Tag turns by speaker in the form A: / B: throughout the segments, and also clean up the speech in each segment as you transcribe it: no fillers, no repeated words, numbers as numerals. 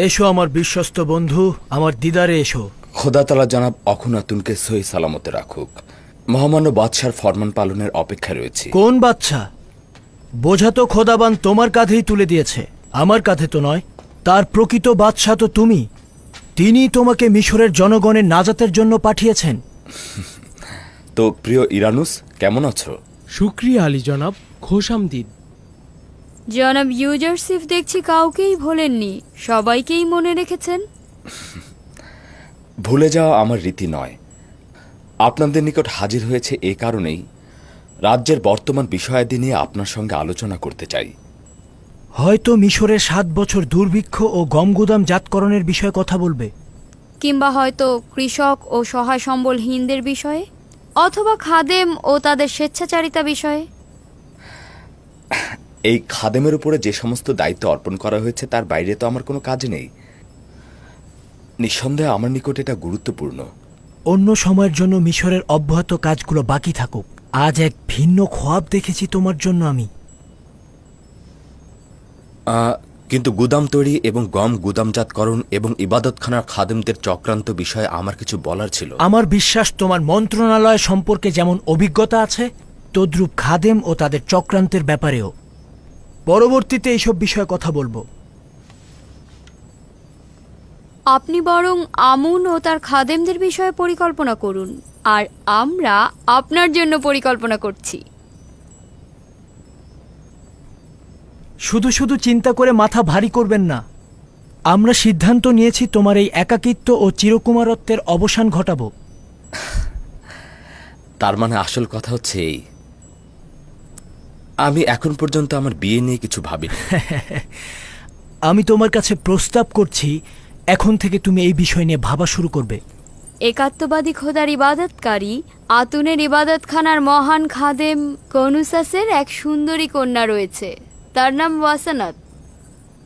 A: এসো আমার বিশ্বস্ত বন্ধু, আমার দিদারে এসো।
B: খোদা তাআলা জনাব অখুনাতুনকে সহি সালামতে রাখুক। মহামান্য বাদশার ফরমান পালনের অপেক্ষা রয়েছে।
A: কোন বাদশা? বোঝা তো খোদাবান তোমার কাঁধেই তুলে দিয়েছে, আমার কাঁধে তো নয়। তার প্রকৃত বাদশা তো তুমি। তিনি তোমাকে মিশরের জনগণের নাজাতের জন্য পাঠিয়েছেন।
B: তো প্রিয় ইরানুস, কেমন আছো?
C: শুক্রিয়া আলী জনাব, খোশামদিদ।
D: জনাব ইউজারসিফ দেখছি কাউকেই ভোলেননি, সবাইকেই মনে রেখেছেন।
B: ভুলে যাওয়া আমার রীতি নয়। আপনাদের নিকট হাজির হয়েছে এ কারণেই, রাজ্যের বর্তমান বিষয়াদি নিয়ে আপনার সঙ্গে আলোচনা করতে চাই।
A: হয়তো মিশরের 7 বছর দুর্ভিক্ষ ও গমগুদাম জাতকরণের বিষয়ে কথা বলবে,
D: কিংবা হয়তো কৃষক ও সহায় সম্বলহীনদের বিষয়ে, অথবা খাদেম ও তাদের স্বেচ্ছাচারিতা বিষয়ে।
B: এই খাদেমের উপরে যে সমস্ত দায়িত্ব অর্পণ করা হয়েছে তার বাইরে তো আমার কোনো কাজ নেই। নিঃসন্দেহে আমার নিকট এটা গুরুত্বপূর্ণ।
A: অন্য সময়ের জন্য মিশরের অব্যাহত কাজগুলো বাকি থাকুক। আজ এক ভিন্ন খোয়াব দেখেছি তোমার জন্য আমি।
B: কিন্তু গুদাম তৈরি এবং গম গুদামজাতকরণ এবং ইবাদতখানার খাদেমদের চক্রান্ত বিষয়ে আমার কিছু বলার ছিল।
A: আমার বিশ্বাস তোমার মন্ত্রণালয় সম্পর্কে যেমন অভিজ্ঞতা আছে, তদ্রূপ খাদেম ও তাদের চক্রান্তের ব্যাপারেও। পরবর্তীতে এইসব বিষয়ে কথা বলবো।
D: আপনি বরং আমুন ও তার খাদেমদের বিষয়ে পরিকল্পনা করুন, আর আমরা আপনার জন্য পরিকল্পনা করছি।
A: শুধু শুধু চিন্তা করে মাথা ভারী করবেন না। আমরা সিদ্ধান্ত নিয়েছি তোমার এই একাকিত্ব ও চিরকুমারত্বের অবসান ঘটাবো।
B: তার মানে আসল কথা হচ্ছে এই, আমি এখন পর্যন্ত আমার বিয়ে নিয়ে কিছু ভাবিনি।
A: আমি তোমার কাছে প্রস্তাব করছি, এখন থেকে তুমি এই বিষয় নিয়ে ভাবা শুরু করবে।
D: একাত্মবাদী খোদার ইবাদতকারী আতুনের ইবাদতখানার মহান খাদেম কনুসাসের এক সুন্দরী কন্যা রয়েছে, তার নাম ওয়াসানাত।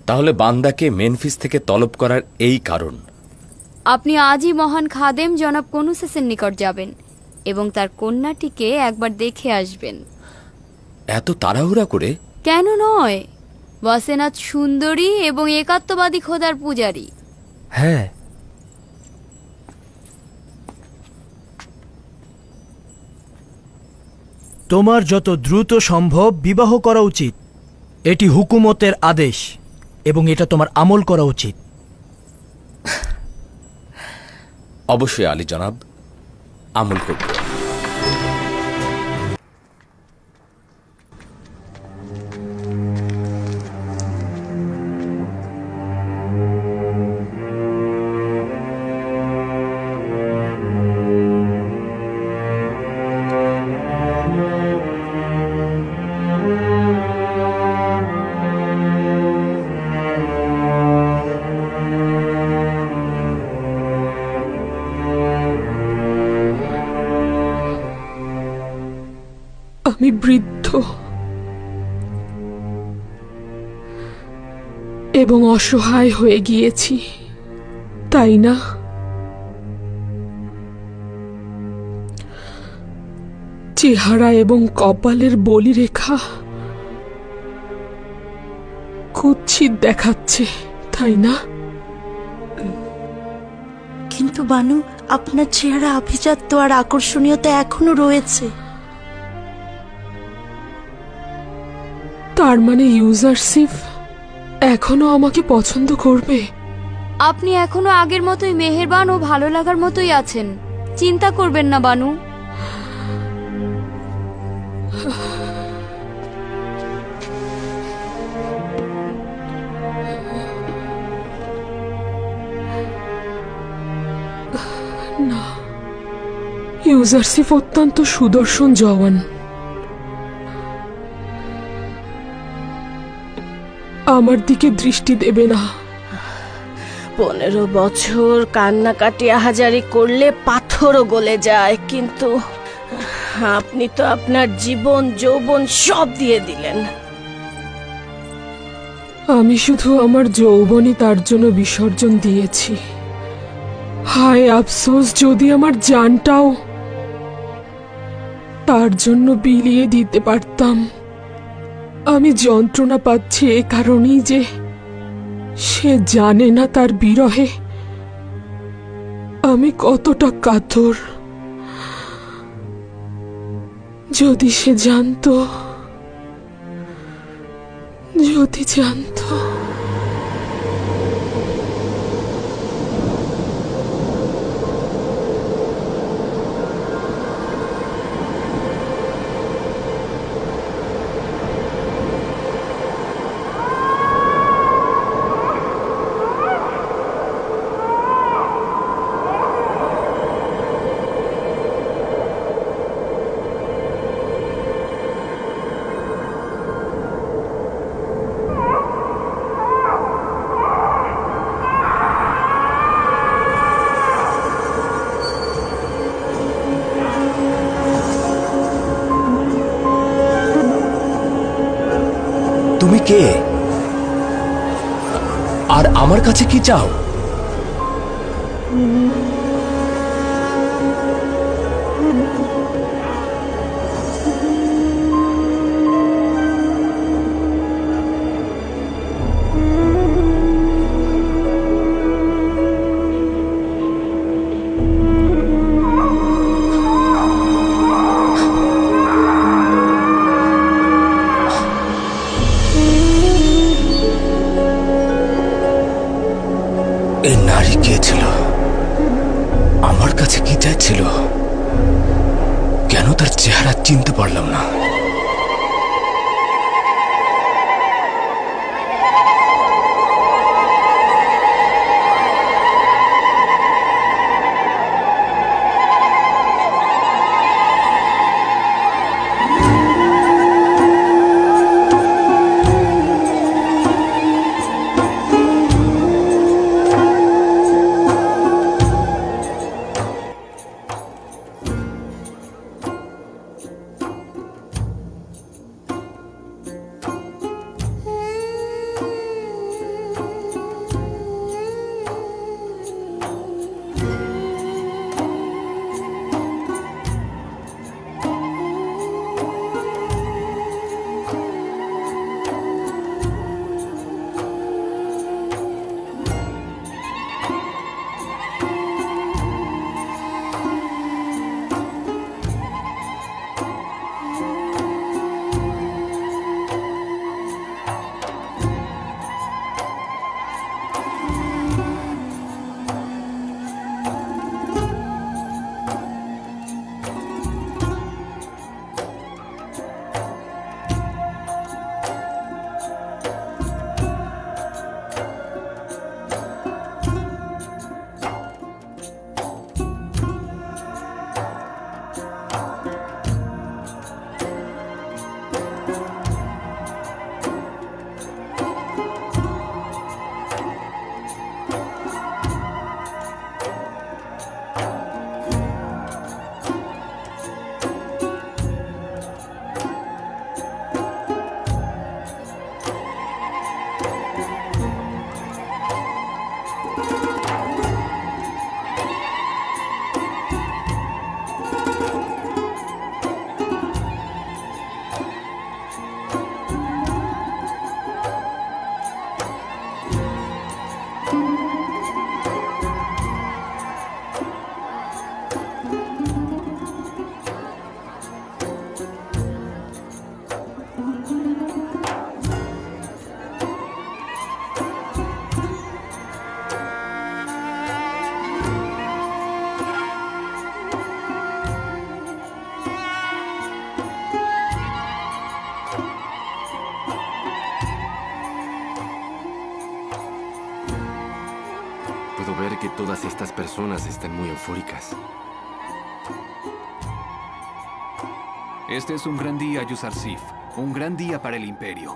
B: তাহলে বান্দাকে মেনফিস থেকে তলব করার এই কারণ।
D: আপনি আজই মহান খাদেম জনাব কনুসাসের নিকট যাবেন এবং তার কন্যাটিকে একবার দেখে আসবেন।
B: এত তাড়াহুড়া করে?
D: কেন নয়, ওয়াসেনাত সুন্দরী এবং একাত্মবাদী খোদার পূজারী।
A: হ্যাঁ, তোমার যত দ্রুত সম্ভব বিবাহ করা উচিত। এটি হুকুমতের আদেশ এবং এটা তোমার আমল করা উচিত।
B: অবশ্যই আলী জনাব, আমল করব।
E: আমি বৃদ্ধ এবং অসহায় হয়ে গিয়েছি, তাই না? চেহারা এবং কপালের বলিরেখা কুৎসিত দেখাচ্ছে, তাই না?
F: কিন্তু বানু, আপনার চেহারা আভিজাত্য আর আকর্ষণীয়তা এখনো রয়েছে।
E: তার মানে ইউজারসিফ এখনো আমাকে পছন্দ করবে?
D: আপনি এখনো আগের মতোই মেহেরবান ও ভালো লাগার মতোই আছেন, চিন্তা করবেন না বানু।
E: না, ইউজারসিফ অত্যন্ত সুদর্শন জওয়ান। আমার দিকে দৃষ্টি দেবে না।
F: 15 বছর কান্নাকাটি আহাজারি করলে পাথরও গলে যায়, কিন্তু আপনি তো আপনার জীবন যৌবন সব দিয়ে দিলেন।
E: আমি শুধু আমার যৌবনই তার জন্য বিসর্জন দিয়েছি। হায় আফসোস, যদি আমার জানটাও তার জন্য বিলিয়ে দিতে পারতাম। আমি যন্ত্রণা পাচ্ছি এ কারণেই যে সে জানে না তার বিরহে আমি কতটা কাতর। যদি সে জানতো, যদি জানতো।
B: তুমি কে? আর আমার কাছে কি চাও? এই নারী কে ছিল? আমার কাছে কি চাইছিল? কেন তার চেহারা চিনতে পারলাম না?
G: Puedo ver que todas estas personas están muy eufóricas.
H: Este es un gran día, Yuzarsif. Un gran día para el Imperio.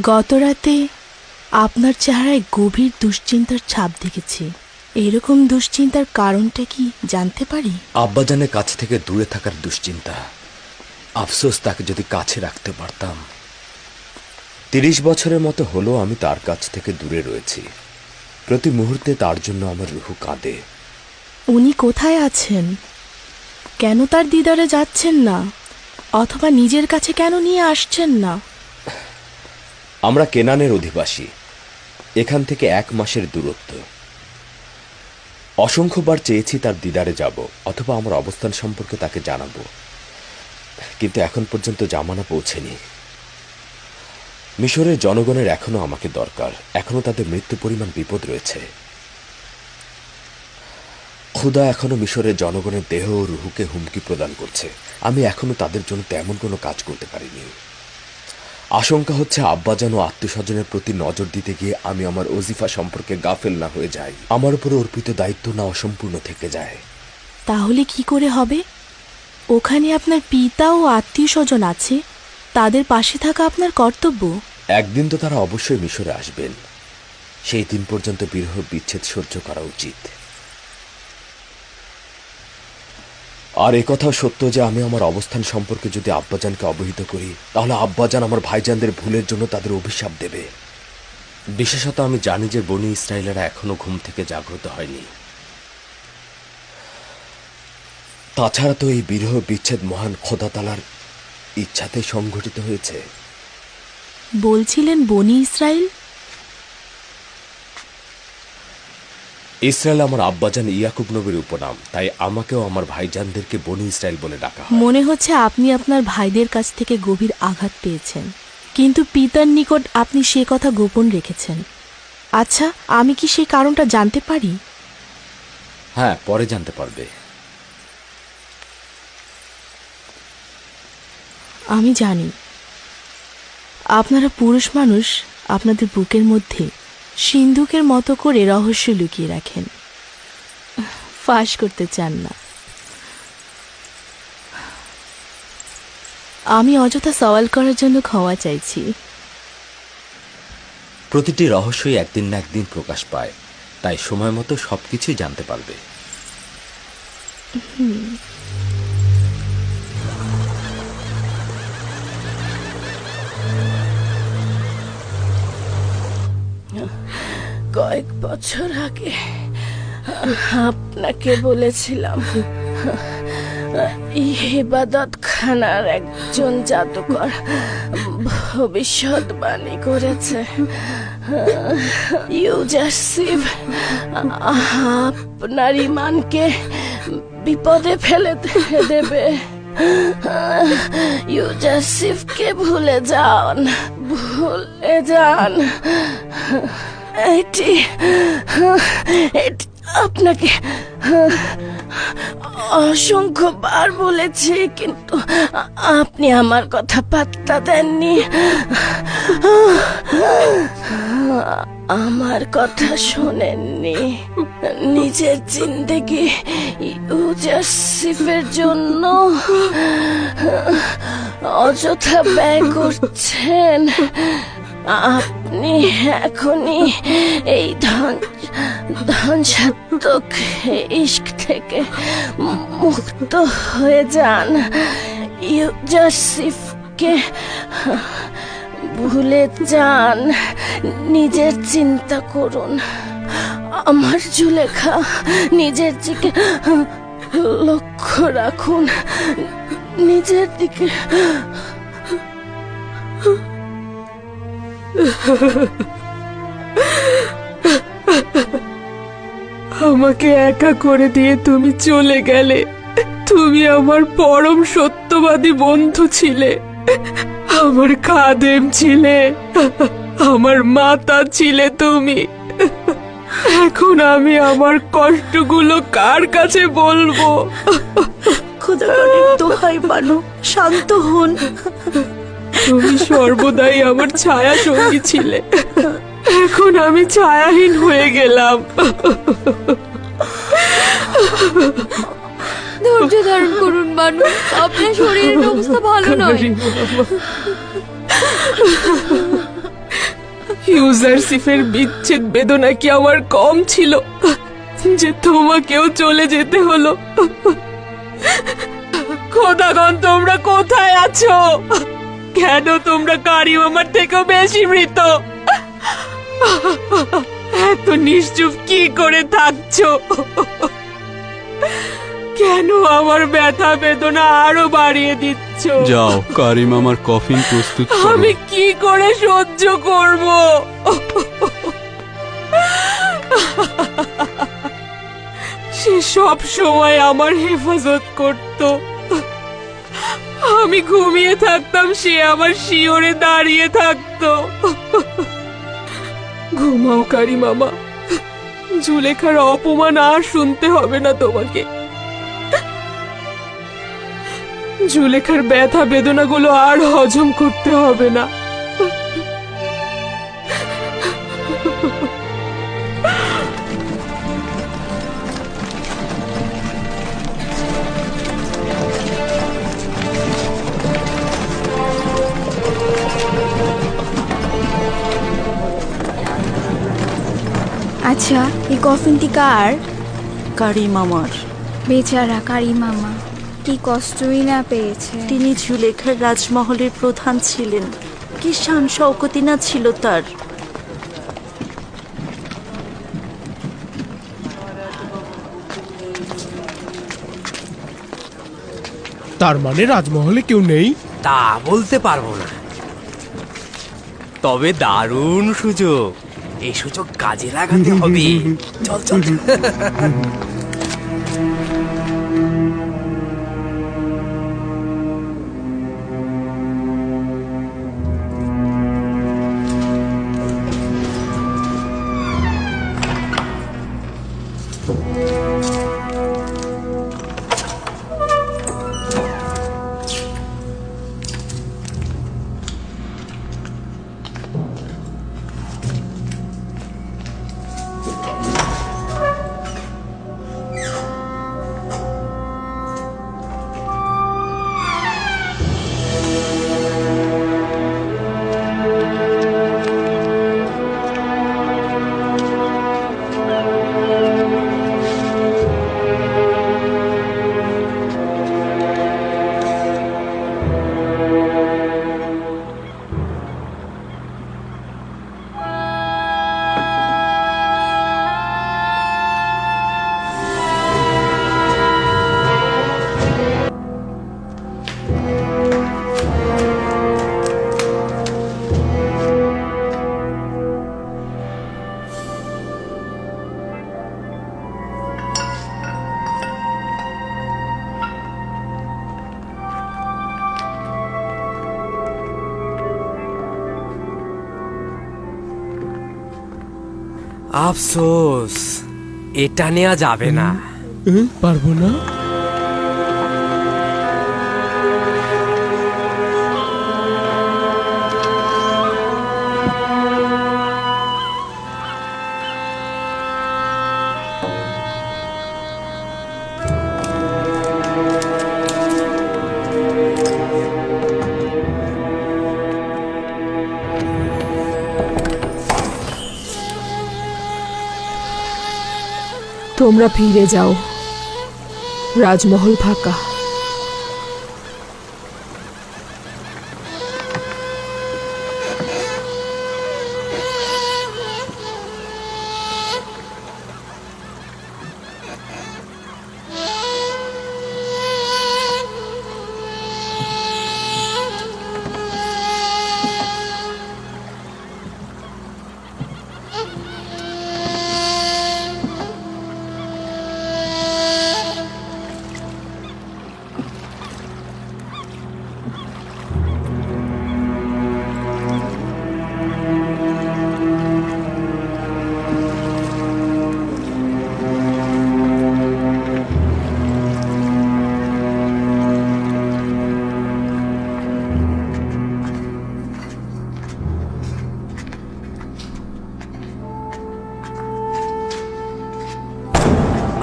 F: গতরাতে আপনার চেহারায় গভীর দুশ্চিন্তার ছাপ দেখেছি। এরকম দুশ্চিন্তার কারণটা কি জানতে পারি?
B: আব্বাজানের কাছ থেকে দূরে থাকার দুশ্চিন্তা। আফসোস, তাকে যদি কাছে রাখতে পারতাম। 30 বছরের মতো হলো আমি তার কাছ থেকে দূরে রয়েছি। প্রতি মুহূর্তে তার জন্য আমার রুহু কাঁদে।
F: উনি কোথায় আছেন? কেন তার দিদারে যাচ্ছেন না? অথবা নিজের কাছে কেন নিয়ে আসছেন না?
B: আমরা কেনানের অধিবাসী। এখান থেকে 1 মাসের দূরত্ব। অসংখ্যবার চেয়েছি তার দিদারে যাব অথবা আমার অবস্থান সম্পর্কে তাকে জানাবো, কিন্তু এখন পর্যন্ত জামানা পৌঁছেনি। মিশরের জনগণের এখনো আমাকে দরকার। এখনো তাদের মৃত্যু পরিমাণ বিপদ রয়েছে। খুদা এখনো মিশরের জনগণের দেহ ও রুহুকে হুমকি প্রদান করছে। আমি এখনো তাদের জন্য তেমন কোনো কাজ করতে পারিনি। আশঙ্কা হচ্ছে আব্বাজান ও আত্মীয়স্বজনের প্রতি নজর দিতে গিয়ে আমি আমার ওজিফা সম্পর্কে গাফেল না হয়ে যাই। আমার উপর অর্পিত দায়িত্ব না অসম্পূর্ণ থেকে যায়।
F: তাহলে কি করে হবে? ওখানে আপনার পিতা ও আত্মীয় স্বজন আছে, তাদের পাশে থাকা আপনার কর্তব্য।
B: একদিন তো তারা অবশ্যই মিশরে আসবেন। সেই দিন পর্যন্ত বিরহ বিচ্ছেদ সহ্য করা উচিত। আর একথাও সত্য যে আমি আমার অবস্থান সম্পর্কে যদি আব্বাজানকে অবহিত করি, তাহলে আব্বাজান আমার ভাইজানদের ভুলের জন্য তাদের অভিশাপ দেবে। বিশেষত আমি জানি যে বনি ইসরায়েলেরা এখনো ঘুম থেকে জাগ্রত হয়নি। তাছাড়া তো এই বিরহ বিচ্ছেদ মহান খোদা তাআলার ইচ্ছাতে সংঘটিত হয়েছে।
F: বলছিলেন বনি ইসরায়েল?
B: ইসরায়েল আমার আব্বাজান ইয়াকুব নবীর উপনাম, তাই আমাকেও আমার ভাইজানদেরকে বনি ইসরায়েল বলে ডাকা হয়।
F: মনে হচ্ছে আপনি আপনার ভাইদের কাছ থেকে গভীর আঘাত পেয়েছেন, কিন্তু পিতার নিকট আপনি সে কথা গোপন রেখেছেন। আচ্ছা, আমি কি সেই কারণটা জানতে পারি?
B: হ্যাঁ, পরে জানতে পারবে।
F: আমি জানি আপনারা পুরুষ মানুষ আপনাদের বুকের মধ্যে সিন্ধুকের মতো করে রহস্য লুকিয়ে রাখেন, ফাঁস করতে চান না। আমি অযথা সওয়াল করার জন্য ক্ষমা চাইছি।
B: প্রতিটি রহস্যই একদিন না একদিন প্রকাশ পায়, তাই সময় মতো সবকিছুই জানতে পারবে।
F: কয়েক বছর আগে আপনাকে বলেছিলাম ইবাদত খানার একজন জাদুকর ভবিষ্যৎবাণী করেছে ইউজাসিফ আপনার ঈমানকে বিপদে ফেলে দেবে। ইউজাসিফকে ভুলে যান, ভুলে যান। এটি আপনাকে অসংখ্যবার বলেছি, কিন্তু আপনি আমার কথা পাত্তা দেননি। আমার কথা শোনেননি। নিজের জিন্দেগি ইউজাসিফের জন্য অযথা ব্যয় করছেন। আপনি এখনই এই ধ্বংসাত্মক ইশক থেকে মুক্ত হয়ে যান। ইউজাসিফকে ভুলে যান, নিজের চিন্তা করুন। আমার জুলেখা, নিজের দিকে লক্ষ্য রাখুন, নিজের দিকে।
E: আমাকে একা করে দিয়ে তুমি চলে গেলে। তুমি আমার পরম সত্যবাদী বন্ধু ছিলে, আমার খাদেম ছিলে, আমার মাতা ছিলে তুমি। এখন আমি আমার কষ্টগুলো কার কাছে বলবো?
F: খোদার দোহাই বানু, শান্ত হন।
E: তুমি সর্বদাই আমার ছায়া সঙ্গী ছিলে, এখন আমি ছায়াহীন হয়ে গেলাম।
D: ধৈর্য ধারণ করুন বানু, আপনার শরীরের অবস্থা ভালো নয়।
E: ইউজারশিপের বিচ্ছেদ বেদনা কি আমার কম ছিল যে তোমাকেও চলে যেতে হলো? খোদাগণ, তোমরা কোথায় আছো? কেন তোমরা কারিম আমার থেকেও বেশি মৃত? এত নিশ্চুপ কি করে থাকছো? কেন আমার ব্যথা বেদনা আরো বাড়িয়ে দিচ্ছ?
I: যাও, কারিম আমার কফিন প্রস্তুত করো।
E: আমি কি করে সহ্য করব? সে সব সময় আমার হেফাজত করত। আমি ঘুমিয়ে থাকতাম, সে আমার শিওরে দাঁড়িয়ে থাকতো। ঘুমাও কারি মামা, জুলেখার অপমান আর শুনতে হবে না তোমাকে। জুলেখার ব্যথা বেদনাগুলো আর হজম করতে হবে না।
D: আচ্ছা, এই কফিনটি কার?
J: কারিম আমার।
D: বেচারা কারিম মামা, কি কষ্টই না পেয়েছে।
J: তিনি জুলেখার রাজমহলের প্রধান ছিলেন। কি শান শওকতি না ছিল তার।
C: তার মানে রাজমহলে কেউ নেই?
K: তা বলতে পারবো না, তবে দারুণ সুযোগ। এই সুযোগ কাজে লাগাতে হবে। চল চল। আফসোস, এটা নেওয়া যাবে না।
C: পারবো না।
E: তোমরা ফিরে যাও, রাজমহল ফাঁকা।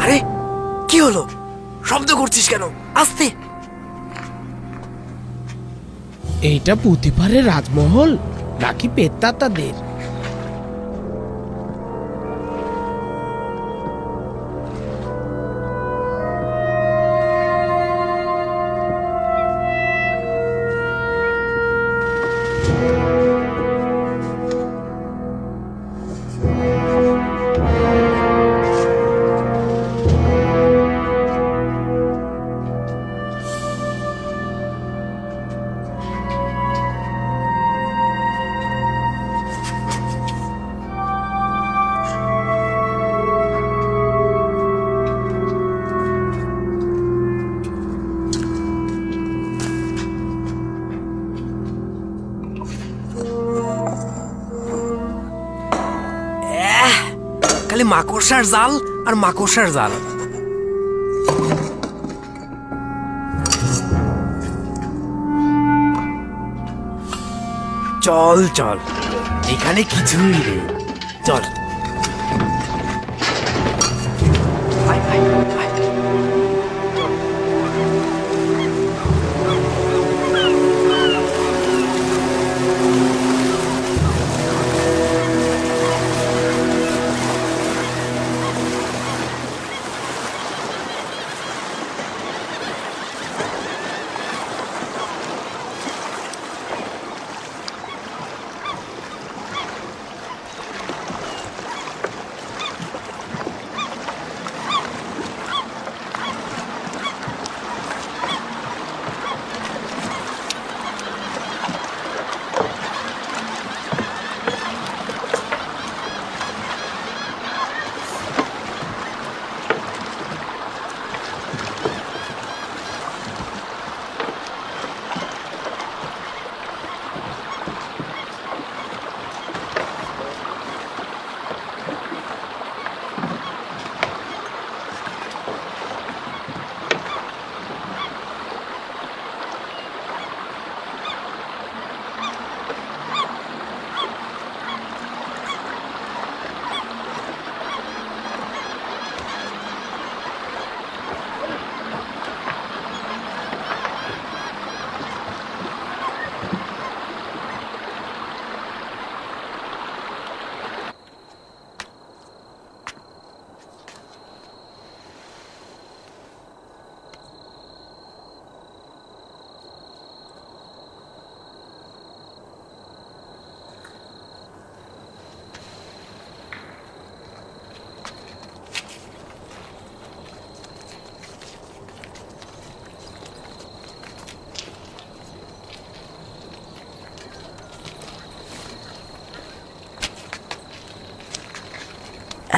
K: আরে কি হলো? শব্দ করছিস কেন? আস্তে।
C: এইটা পুঁতিপাড়ের রাজমহল নাকি পেত্তাতাদের?
K: খালি মাকড়সার জাল আর মাকড়সার জাল। চল চল, এখানে কিছুই নেই, চল। আয়, আয়, আয়।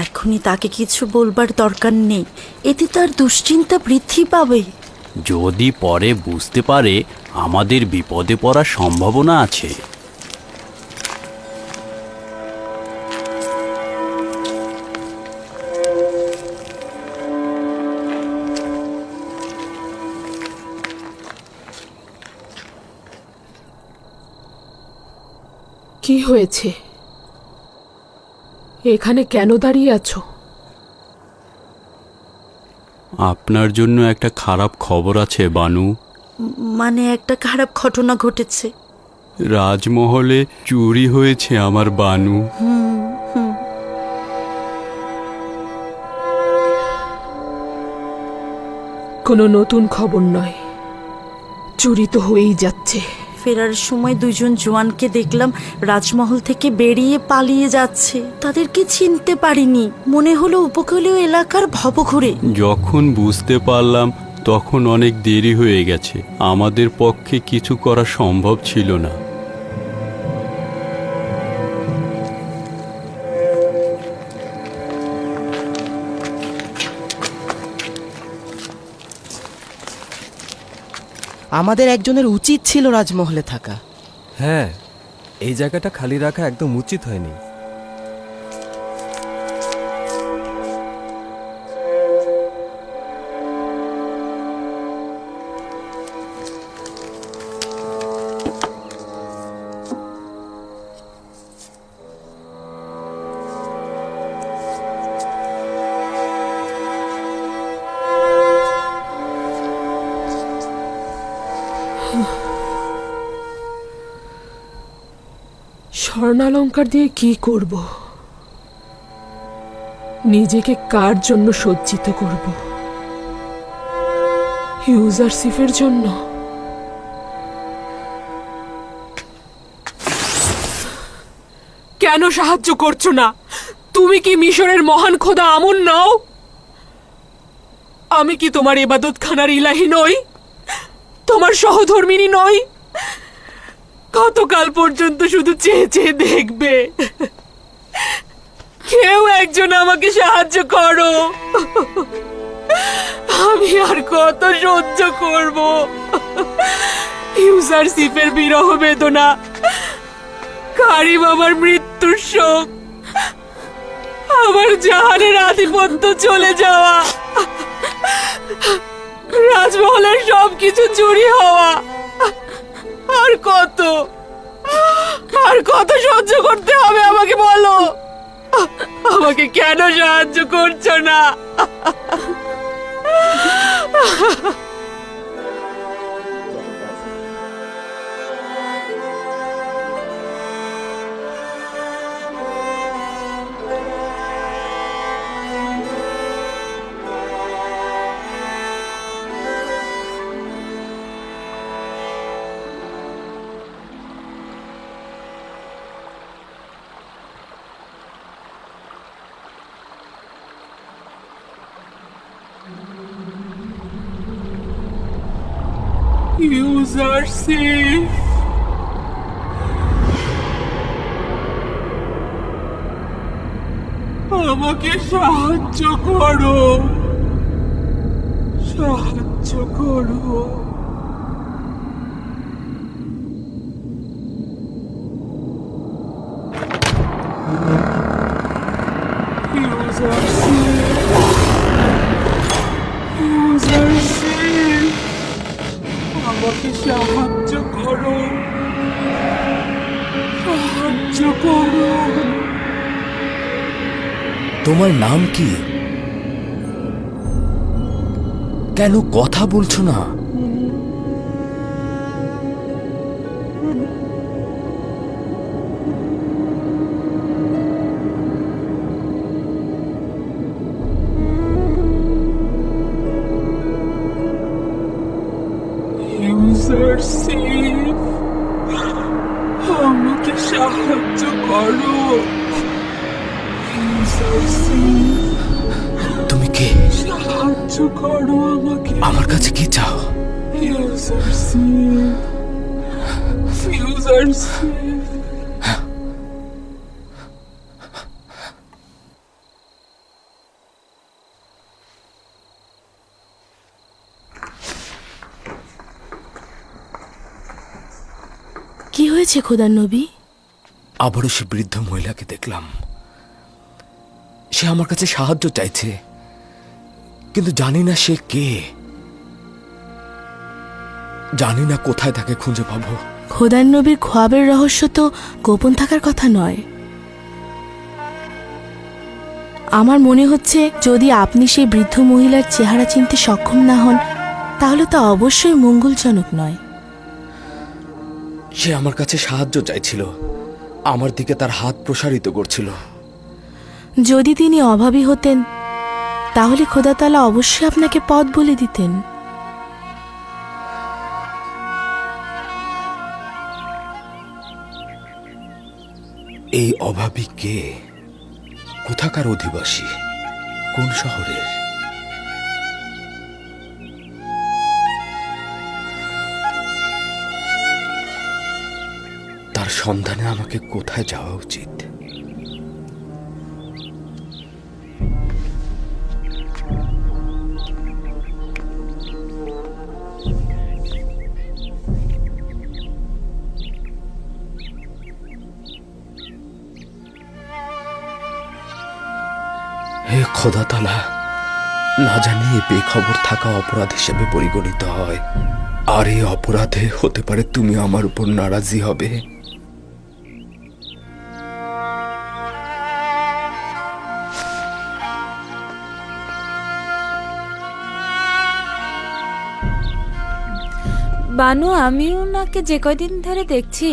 J: এখনই তাকে কিছু বলবার দরকার নেই, এতে তার দুশ্চিন্তা বৃদ্ধি পাবে।
I: যদি পরে বুঝতে পারে আমাদের বিপদে পড়ার সম্ভাবনা আছে।
E: কি হয়েছে? এখানে কেন দাঁড়িয়ে আছো?
I: আপনার জন্য একটা খারাপ খবর আছে বানু।
J: মানে একটা খারাপ ঘটনা ঘটেছে।
I: রাজমহলে চুরি হয়েছে আমার বানু।
E: কোনো নতুন খবর নয়, চুরি তো হয়েই যাচ্ছে।
J: ফেরার সময় দুজন জওয়ানকে দেখলাম রাজমহল থেকে বেরিয়ে পালিয়ে যাচ্ছে। তাদেরকে চিনতে পারিনি, মনে হলো উপকূলীয় এলাকার ভবঘুরে।
I: যখন বুঝতে পারলাম তখন অনেক দেরি হয়ে গেছে, আমাদের পক্ষে কিছু করা সম্ভব ছিল না।
L: আমাদের একজনের উচিত ছিল রাজমহলে থাকা।
M: হ্যাঁ, এই জায়গাটা খালি রাখা একদম উচিত হয়নি।
E: স্বর্ণালঙ্কার দিয়ে কি করব? নিজেকে কার জন্য সজ্জিত করব? ইউজারশিপের জন্য? কেন সাহায্য করছো না? তুমি কি মিশরের মহান খোদা আমুন নও? আমি কি তোমার ইবাদতখানার ইলাহি নই? তোমার সহধর্মিনী নই? কতকাল পর্যন্ত শুধু চেয়ে চেয়ে দেখবে? কেউ একজন আমাকে সাহায্য করো। আমি আর কত সহ্য করব? ইউজারশিপের বিরহ বেদনা, কারিম আমার মৃত্যুর শোক, আমার জাহানের আধিপত্য চলে যাওয়া, রাজমহলের সবকিছু চুরি হওয়া, আর কত সহ্য করতে হবে আমাকে বলো। আমাকে কেন সাহায্য করছো না? ইউজারশিপ, আমাকে সাহায্য করো, সাহায্য করো। আমাকে সাহায্য করো, সাহায্য করো।
B: তোমার নাম কি? কেন কথা বলছো না?
E: ইউজারশিপ, আমাকে সাহায্য করো।
B: তুমি কে?
E: সাহায্য করো আমাকে।
B: আমার কাছে কি চাও?
E: ইউজারশিপ, ইউজারশিপ।
J: কি হয়েছে খোদার নবী?
B: আবারও সে বৃদ্ধ মহিলাকে দেখলাম। সে আমার কাছে সাহায্য চাইছে, কিন্তু জানি না সে কে, জানি না কোথায় তাকে খুঁজে পাবো।
J: খোদার নবীর খোয়াবের রহস্য তো গোপন থাকার কথা নয়। আমার মনে হচ্ছে যদি আপনি সেই বৃদ্ধ মহিলার চেহারা চিনতে সক্ষম না হন, তাহলে তা অবশ্যই মঙ্গলজনক নয়।
B: সে আমার কাছে সাহায্য চাইছিল, আমার দিকে তার হাত প্রসারিত করছিল।
J: যদি তিনি অভাবী হতেন, তাহলে খোদা তাআলা অবশ্যই আপনাকে পথ বলে দিতেন।
B: এই অভাবী কে? কোথাকার অধিবাসী? কোন শহরের? তার সন্ধানে আমাকে কোথায় যাওয়া উচিত? হে খোদা তাআলা, না জানি এ বেখবর থাকা অপরাধ হিসেবে পরিগণিত হয়, আর এই অপরাধে হতে পারে তুমি আমার উপর নারাজি হবে।
D: বানু, আমি ওনাকে যে কয়দিন ধরে দেখছি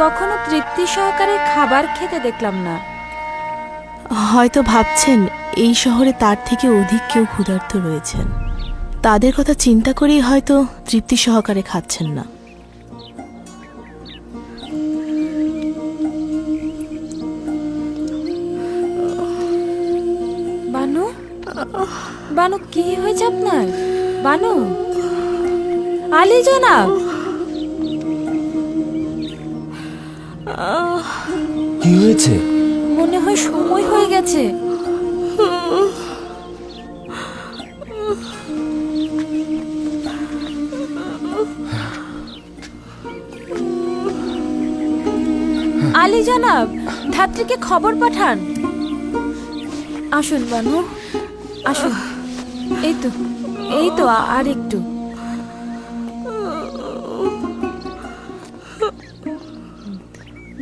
D: কখনো তৃপ্তি সহকারে খাবার খেতে দেখলাম না।
J: হয়তো ভাবছেন এই শহরে তার থেকে অধিক কেউ ক্ষুধার্ত রয়েছেন। তাদের কথা চিন্তা করেই হয়তো তৃপ্তি সহকারে খাচ্ছেন না।
D: বানু, বানু কি হয়েছে আপনার? বানু, আলী জনাব,
B: কি হয়েছে?
D: মনে হয় সময় হয়ে গেছে। আলী জনাব, ধাত্রীকে খবর পাঠান। আসুন বানু, আসুন। এই তো আর একটু।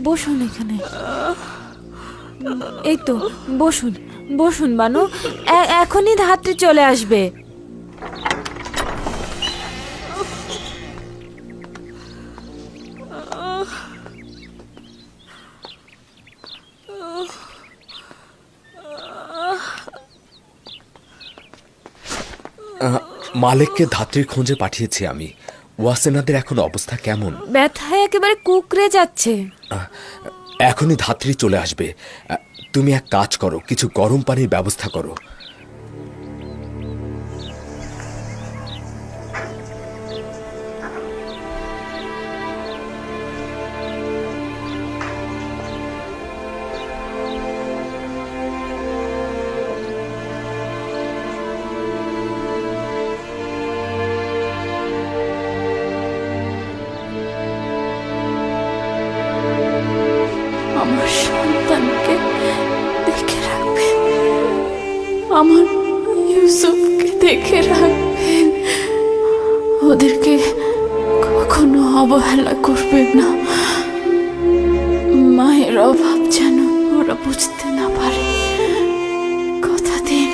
D: বসুন এখানে। এই তো, বসুন বসুন বানু, এখনই ধাত্রী চলে আসবে।
B: মালিককে ধাত্রীর খোঁজে পাঠিয়েছি আমি। ওয়াসেনাদের এখন অবস্থা কেমন?
D: ব্যথায় একেবারে কুকড়ে যাচ্ছে।
B: এখনই ধাত্রী চলে আসবে। তুমি এক কাজ করো, কিছু গরম পানির ব্যবস্থা করো।
D: আমার সন্তানকে দেখে রাখবেন, আমার ইউসুফকে দেখে রাখবেন। ওদেরকে কখনো অবহেলা করবেন না। মায়ের অভাব যেন ওরা বুঝতে না পারে, কথা দিন।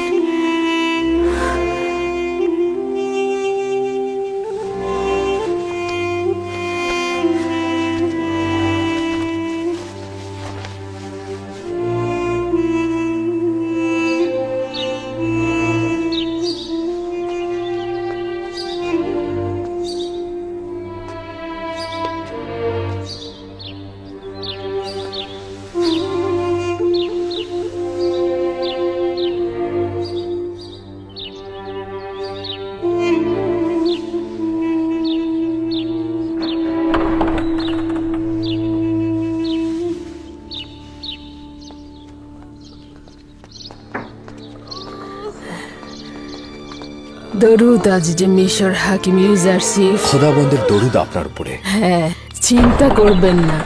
E: দরুদ আজ যে মিশর হাকিম ইউজারসিফ।
B: খোদাবন্দের দরুদ আপনার উপরে।
E: হ্যাঁ, চিন্তা করবেন না,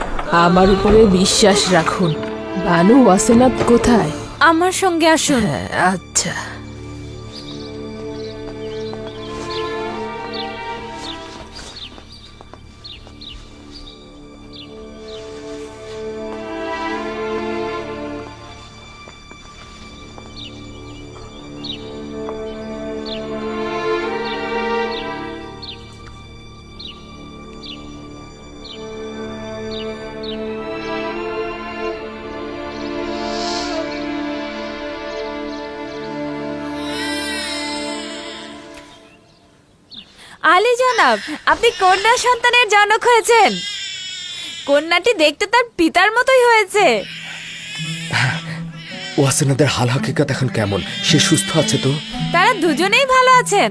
E: আমার উপরে বিশ্বাস রাখুন। বানু ওয়াসেনাত কোথায়?
D: আমার সঙ্গে আসুন।
E: আচ্ছা।
D: আলী জনাব, আপনি কন্যা সন্তানের জনক হয়েছেন। কন্যাটি দেখতে তার পিতার মতোই হয়েছে।
B: ওয়াসেনাদের হাল হাকিকত এখন কেমন? সে সুস্থ আছে তো?
D: তারা দুজনেই ভালো আছেন।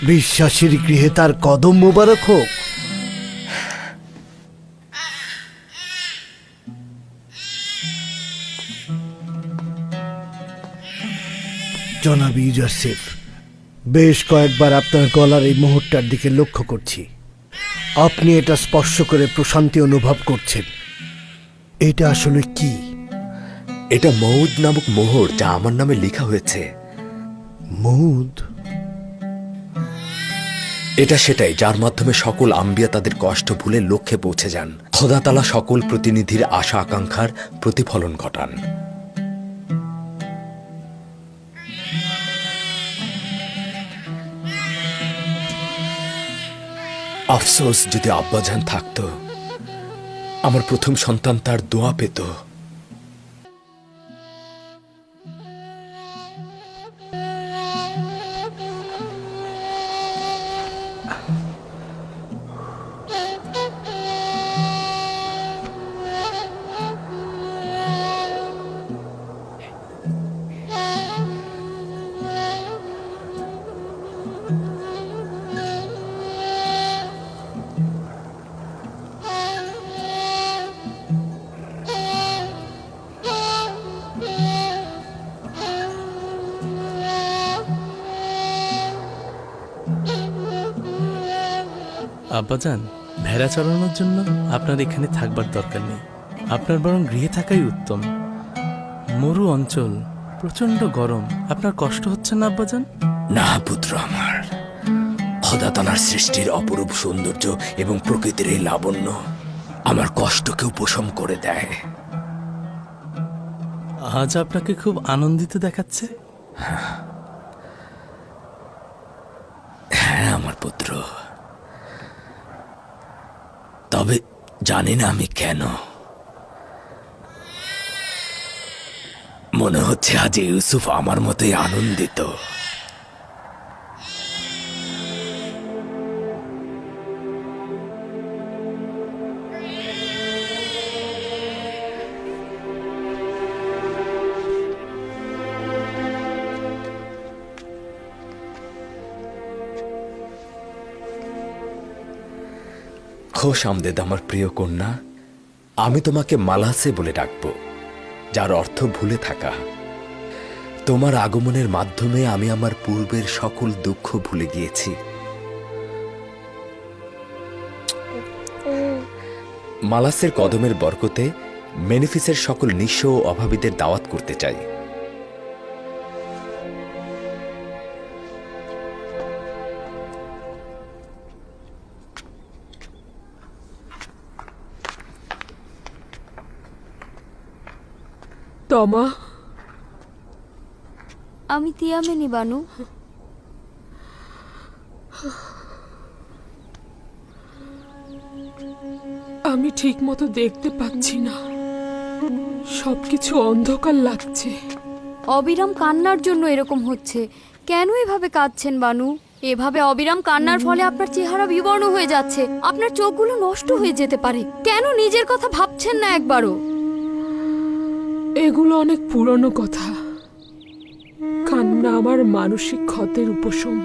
A: বিশ্বাসীর গৃহে তার কদম মোবারক হোক। জনাব ইউজারসিফ, বেশ কয়েকবার আপনার গলার এই মুহূর্তটার দিকে লক্ষ্য করছি। আপনি এটা স্পর্শ করে প্রশান্তি অনুভব করছেন। এটা আসলে কি?
B: এটা মৌদ নামক মোহর, যা আমার নামে লেখা হয়েছে।
A: মৌদ?
B: এটা সেটাই যার মাধ্যমে সকল আম্বিয়া তাদের কষ্ট ভুলে লক্ষ্যে পৌঁছে যান। খোদা তাআলা সকল প্রতিনিধির আশা আকাঙ্ক্ষার প্রতিফলন ঘটান। আফসোস, যদি আব্বাজান থাকতো, আমার প্রথম সন্তান তার দোয়া পেত।
N: আব্বাজান, ভেড়া চড়ানোর জন্য আপনার এখানে থাকবার দরকার নেই। আপনার বরং গৃহে থাকাই উত্তম।
L: মরু অঞ্চল, প্রচন্ড গরম। আপনার কষ্ট হচ্ছে না আব্বাজান?
B: না পুত্র আমার, খোদা তাআলার সৃষ্টির অপরূপ সৌন্দর্য এবং প্রকৃতির এই লাবণ্য আমার কষ্টকে উপশম করে দেয়।
L: আজ আপনাকে খুব আনন্দিত দেখাচ্ছে।
B: হ্যাঁ আমার পুত্র, তবে জানি না আমি কেন। মনে হচ্ছে আজ ইউসুফ আমার মতোই আনন্দিত। খোশ আমদেদ আমার প্রিয় কন্যা, আমি তোমাকে মালাসে বলে ডাকবো, যার অর্থ ভুলে থাকা। তোমার আগমনের মাধ্যমে আমি আমার পূর্বের সকল দুঃখ ভুলে গিয়েছি। মালাসের কদমের বরকতে মেনিফিসের সকল নিঃস্ব ও অভাবীদের দাওয়াত করতে চাই।
E: তমা,
D: আমি তিয়ামেনি বানু।
E: আমি ঠিক মতো দেখতে পাচ্ছি না, সবকিছু অন্ধকার লাগছে।
D: অবিরাম কান্নার জন্য এরকম হচ্ছে। কেন এভাবে কাঁদছেন বানু? এভাবে অবিরাম কান্নার ফলে আপনার চেহারা বিবর্ণ হয়ে যাচ্ছে, আপনার চোখগুলো নষ্ট হয়ে যেতে পারে। কেন নিজের কথা ভাবছেন না একবারও?
E: এগুলো অনেক পুরনো কথা। কান্না আমার মানসিক ক্ষতের উপশম।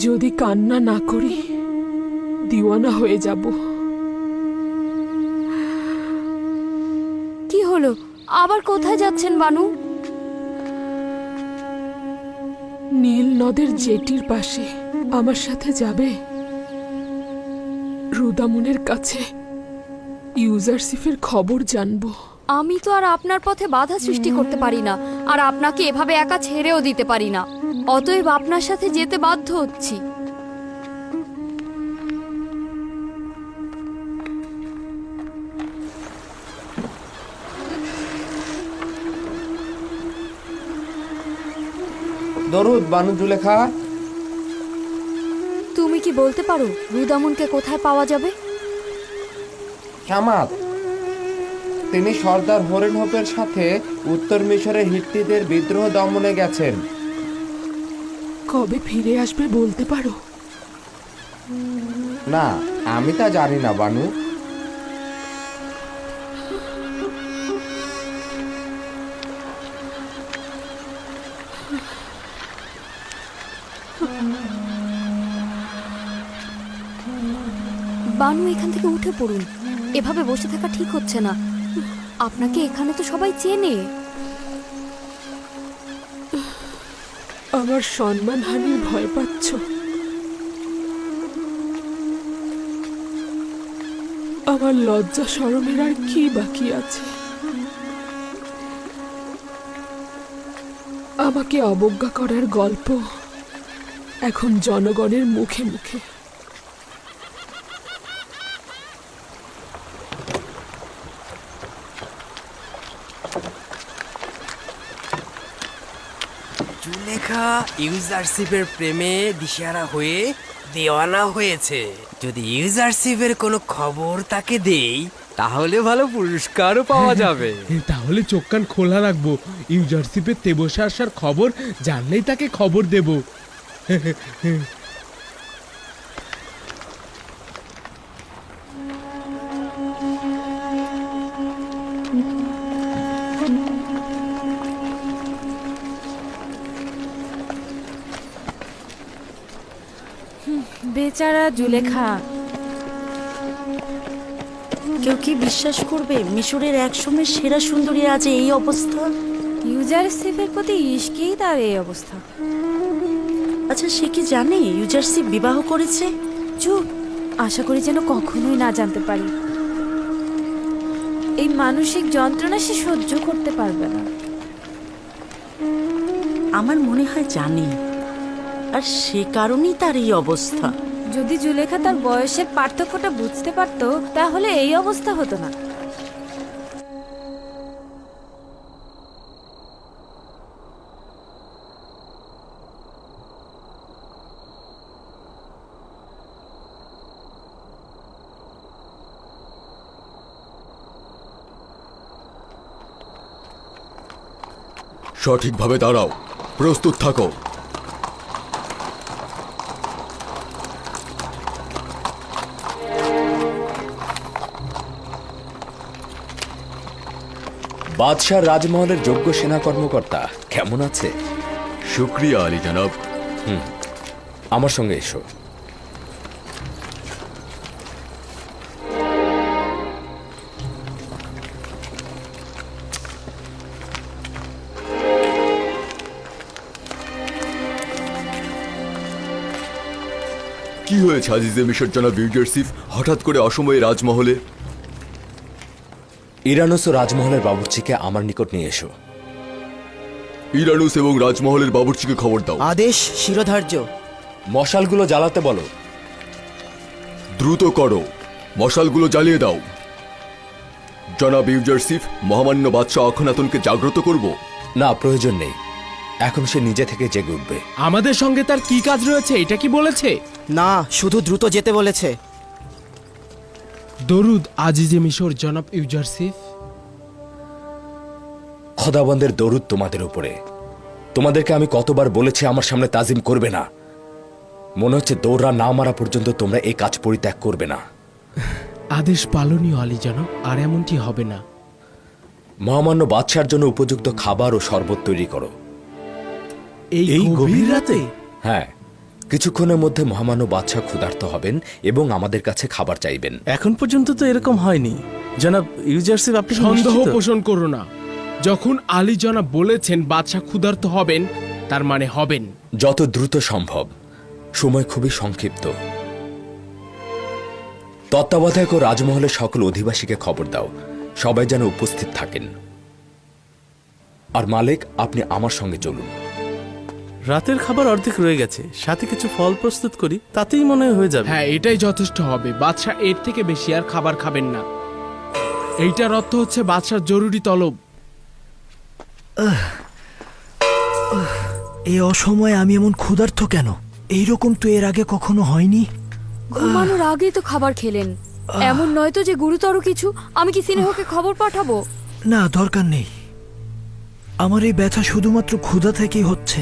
E: যদি কান্না না করি, দিওয়ানা হয়ে যাব।
D: কি হলো? আবার কোথায় যাচ্ছেন বানু?
E: নীল নদের জেটির পাশে আমার সাথে যাবে? রুদামুনের কাছে ইউজারসিফের খবর জানবো।
D: আমি তো আর আপনার পথে বাধা সৃষ্টি করতে পারি না, আর আপনাকে এভাবে একা ছেড়েও দিতে পারি না। অতএব আপনার সাথে যেতে বাধ্য হচ্ছি।
K: দরুদ বানু জুলেখা।
D: তুমি কি বলতে পারো রুদামুনকে কোথায় পাওয়া যাবে?
K: শামাত, তিনি সর্দার হরিনহোপের সাথে উত্তর মিশরের হিত্তিদের বিদ্রোহ দমনে গেছেন।
E: কবে ফিরে আসবে বলতে পারো?
K: না, আমি তা জানি না বানু।
D: বানু, এখান থেকে উঠে পড়ুন। এভাবে বসে থাকা ঠিক হচ্ছে না। আপনাকে এখানে তো সবাই চেনে।
E: আমার সম্মানহানির ভয় পাচ্ছ? আমার লজ্জা শরমের আর কি বাকি আছে? আমাকে অবজ্ঞা করার গল্প এখন জনগণের মুখে মুখে।
K: জুলেখা ইউজারশিপের প্রেমে দিশেহারা হয়ে দেওয়ানা হয়েছে। যদি ইউজারশিপের কোনো খবর তাকে দেই, তাহলে ভালো পুরস্কারও পাওয়া যাবে।
C: তাহলে চোখ কান খোলা রাখবো। ইউজারশিপের তেবসে আসার খবর জানলেই তাকে খবর দেব।
J: বেচারা জুলেখা। কেউ কি বিশ্বাস করবে মিশরের একসময় সেরা সুন্দরী আজ এই অবস্থা?
D: ইউজারশিপের প্রতি ইশকেই তার এই অবস্থা।
J: আচ্ছা, সে কি জানে ইউজারশিপ বিবাহ করেছে?
D: চুপ, আশা করি যেন কখনোই না জানতে পারি। এই মানসিক যন্ত্রণা সে সহ্য করতে পারবে না।
J: আমার মনে হয় জানে, আর সে কারণেই তার এই অবস্থা।
D: যদি জুলেখা তার বয়সের পার্থক্যটা বুঝতে পারতো তাহলে এই অবস্থা হতো না।
B: সঠিকভাবে দাঁড়াও, প্রস্তুত থাকো। বাদশাহ রাজমহলের যোগ্য সেনা কর্মকর্তা কেমন আছে? শুক্রিয়া আলী জনাব। আমার সঙ্গে এসো।
N: কি হয়েছে আজিজে মিশর জনাব ইউজারসিফ, হঠাৎ করে অসময়ে রাজমহলে?
B: ইরানুস ও রাজমহলের বাবুর্চিকে আমার নিকট নিয়ে এসো।
N: ইরানুস এবং রাজমহলের বাবুর্চিকে খবর দাও।
K: আদেশ শিরোধার্য।
B: মশালগুলো জ্বালাতে বলো।
N: দ্রুত করো, মশালগুলো জ্বালিয়ে দাও। জনাব ইউজারসিফ, মহামান্য বাদশাহ অখনাতনকে জাগ্রত করব?
B: না, প্রয়োজন নেই, এখন সে নিজে থেকে জেগে উঠবে।
C: আমাদের সঙ্গে তার কি কাজ রয়েছে এটা কি বলেছে?
K: না, শুধু দ্রুত যেতে বলেছে।
C: দরুদ আজিজে মিশর জনাব ইউজারসিফ।
B: খোদাবন্দের দরুদ তোমাদের উপরে। তোমাদেরকে আমি কতবার বলেছি আমার সামনে তাজিম করবে না। মনে হচ্ছে দৌড়া না মারা পর্যন্ত তোমরা এই কাজ পরিত্যাগ করবে না।
C: আদেশ পালনীয় আলী জনাব, আর এমনটি হবে না।
B: মহামান্য বাদশার জন্য উপযুক্ত খাবার ও শরবত তৈরি করো।
C: এই গভীর রাতে?
B: হ্যাঁ, কিছুক্ষণের মধ্যে মহামান্য বাদশাহ ক্ষুধার্ত হবেন এবং আমাদের কাছে খাবার চাইবেন।
L: এখন পর্যন্ত তো এরকম হয়নি জনাব ইউজারসিফ। আপনি কি
C: সন্দেহ
L: নিশ্চিত?
C: পোষণ করো না। যখন আলী জনাব বলেছেন বাদশাহ ক্ষুধার্ত হবেন, তার মানে হবেন।
B: যত দ্রুত সম্ভব, সময় খুবই সংক্ষিপ্ত। তত্ত্বাবধায়ক ও রাজমহলের সকল অধিবাসীকে খবর দাও, সবাই যেন উপস্থিত থাকেন। আর মালিক, আপনি আমার সঙ্গে চলুন।
L: রাতের খাবার অর্ধেক রয়ে গেছে, সাথে কিছু ফল প্রস্তুত করি, তাতেই মনে হয় হয়ে যাবে।
C: হ্যাঁ, এটাই যথেষ্ট হবে। বাদশাহ এর থেকে বেশি আর খাবার খাবেন না। এইটার অর্থ হচ্ছে বাদশার জরুরি তলব।
A: এই অসময়ে আমি এমন ক্ষুধার্ত কেন? এইরকম তো এর আগে কখনো হয়নি।
D: ঘুমানোর আগেই তো খাবার খেলেন। এমন নয় তো যে গুরুতর কিছু? আমি কি সিনেহকে খবর পাঠাবো?
A: না, দরকার নেই। আমার এই ব্যথা শুধুমাত্র ক্ষুধা থেকেই হচ্ছে।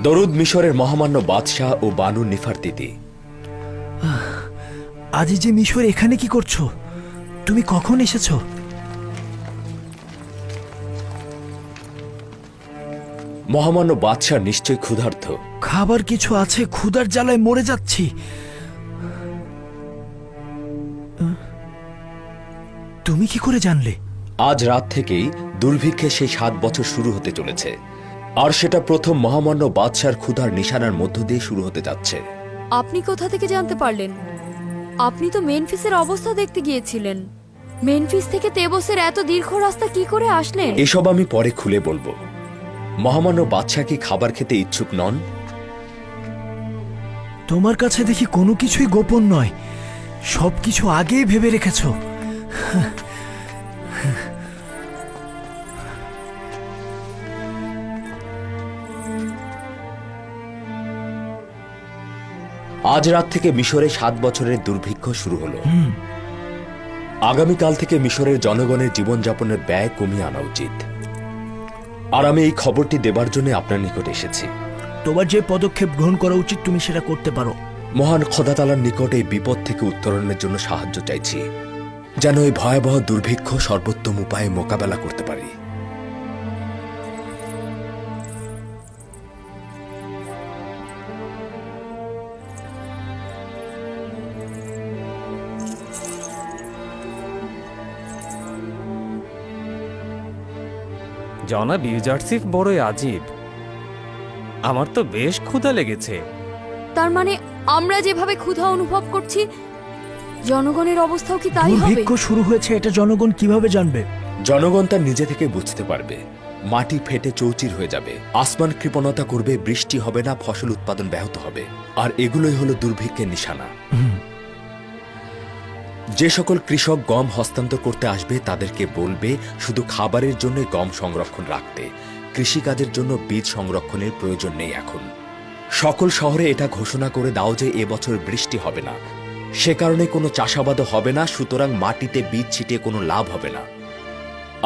B: দরুদ মিশরের মহামান্য বাদশাহ ও বানু নিফারতিতি।
A: আজিজে মিশর, এখানে কি করছো? তুমি কখন এসেছো?
B: মহামান্য বাদশাহ নিশ্চয় ক্ষুধার্ত।
A: খাবার কিছু আছে, ক্ষুধার জ্বালায় মরে যাচ্ছি। তুমি কি করে জানলে?
B: আজ রাত থেকেই দুর্ভিক্ষে সেই 7 বছর শুরু হতে চলেছে, আর সেটা প্রথম মহামান্য বাদশার ক্ষুধার নিশানার মধ্য দিয়ে শুরু হতে যাচ্ছে।
D: আপনি কোথা থেকে জানতে পারলেন? আপনি তো মেনফিসের অবস্থা দেখতে গিয়েছিলেন। মেনফিস থেকে তেবসের এত দীর্ঘ রাস্তা কি করে আসলেন?
B: এসব আমি পরে খুলে বলবো। মহামান্য বাদশাহ কি খাবার খেতে ইচ্ছুক নন?
A: তোমার কাছে দেখি কোনো কিছুই গোপন নয়, সবকিছু আগেই ভেবে রেখেছো।
B: আজ রাত থেকে মিশরে 7 বছরের দুর্ভিক্ষ শুরু হলো। আগামীকাল থেকে মিশরের জনগণের জীবনযাপনের ব্যয় কমিয়ে আনা উচিত। আর আমি এই খবরটি দেবার জন্য আপনার নিকট এসেছি।
A: তোমার যে পদক্ষেপ গ্রহণ করা উচিত তুমি সেটা করতে পারো।
B: মহান খোদাতালার নিকট এই বিপদ থেকে উত্তরণের জন্য সাহায্য চাইছি, যেন এই ভয়াবহ দুর্ভিক্ষ সর্বোত্তম উপায়ে মোকাবেলা করতে পারি।
M: জনাব ইউজারসিফ বড়ই আজীব। আমার তো বেশ ক্ষুধা লেগেছে।
D: তার মানে আমরা যেভাবে ক্ষুধা অনুভব করছি, জনগণের অবস্থাও কি তাই হবে?
A: শুরু হয়েছে, এটা জনগণ কিভাবে জানবে?
B: জনগণ তার নিজে থেকে বুঝতে পারবে। মাটি ফেটে চৌচির হয়ে যাবে, আসমান কৃপণতা করবে, বৃষ্টি হবে না, ফসল উৎপাদন ব্যাহত হবে। আর এগুলোই হলো দুর্ভিক্ষের নিশানা। যে সকল কৃষক গম হস্তান্তর করতে আসবে তাদেরকে বলবে শুধু খাবারের জন্য গম সংরক্ষণ রাখতে, কৃষিকাজের জন্য বীজ সংরক্ষণের প্রয়োজন নেই এখন। সকল শহরে এটা ঘোষণা করে দাও যে এবছর বৃষ্টি হবে না, সে কারণে কোনো চাষাবাদও হবে না, সুতরাং মাটিতে বীজ ছিটিয়ে কোনো লাভ হবে না।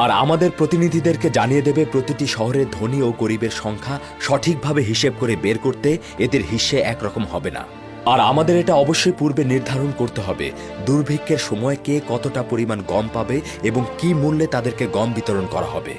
B: আর আমাদের প্রতিনিধিদেরকে জানিয়ে দেবে প্রতিটি শহরের ধনী ও গরিবের সংখ্যা সঠিকভাবে হিসেব করে বের করতে এদের হিস্যে একরকম হবে না। আর আমাদের এটা অবশ্যই পূর্বে নির্ধারণ করতে হবে দুর্ভিক্ষের সময় কে কতটা পরিমাণ গম পাবে এবং কি মূল্যে তাদেরকে গম বিতরণ করা হবে।